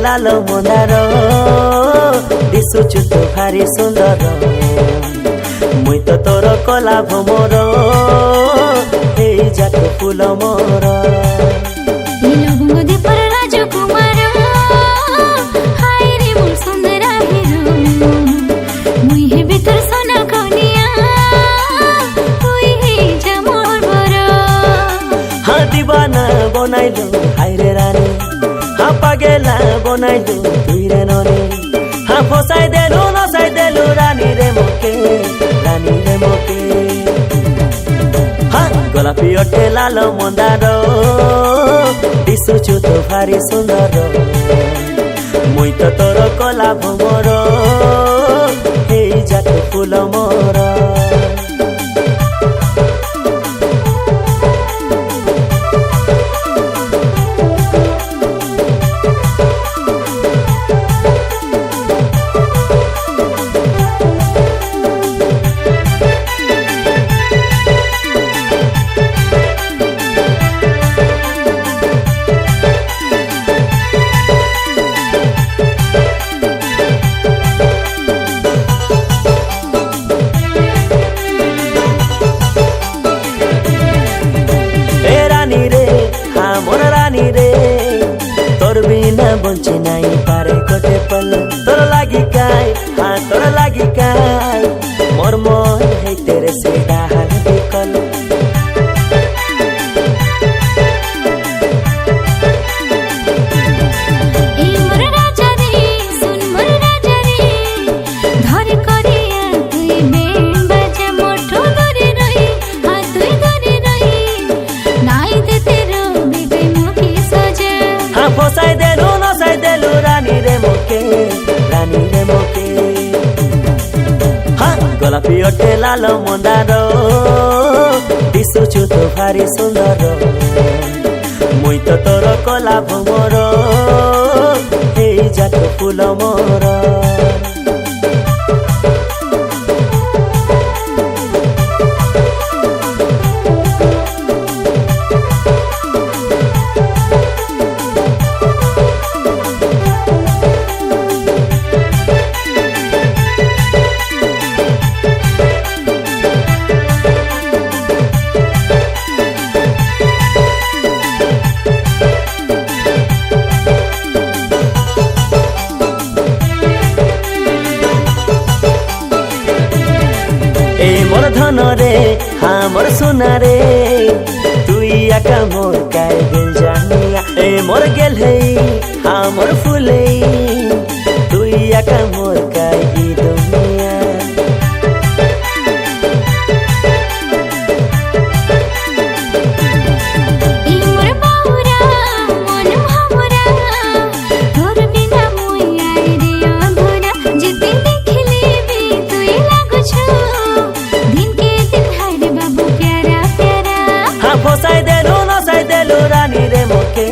लाल मंदार दिशुचु तो भारी सुंदर मुई तो तोर कला भमर जाक फूल मोर राजकुमार हाय रे मोर सुंदर हिरो मुई हे भीतर सोना कनिया तुई हे जा मोर बर हाँ दीवाना बनाइलु हाय रे रानी हाँ पागेला बनाइलु तुई रे ननी हाँ फसाई देलु नसाई देलु रानी रे मोके हाँ गोलापी अटे लाल मंदार दिशुचु तो भारी सुंदर मुई तो तोर कला भमर जाक फूल मोर तोर बिना बंचे नहीं पारे कोटे पल तोर लागी काय हाँ तोर लागी काय मोर मन है तेरे से डाहल बिकल फसाई देलु नसाई देलु रानी रे मोके हाँ गोलापी अटे लाल मंदार दिशुचु तो भारी सुंदर मुई तो तोर कला भमर जाक फूल मोर मोर धन रे हाँ मोर सोना रे तुई आका मोर काय दिल जानिया मोर गेल है हाँ मोर फूले तुई आका मोर काय ई दुनिया फसाई देलु नसाई देलु रानी रे मोके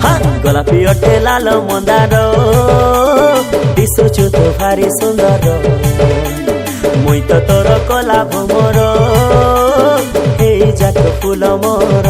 हाँ गोलापी अटे लाल मंदार दिशुचु तो भारी सुंदर मुई तो तोर कला भमर जाक फूल मोर।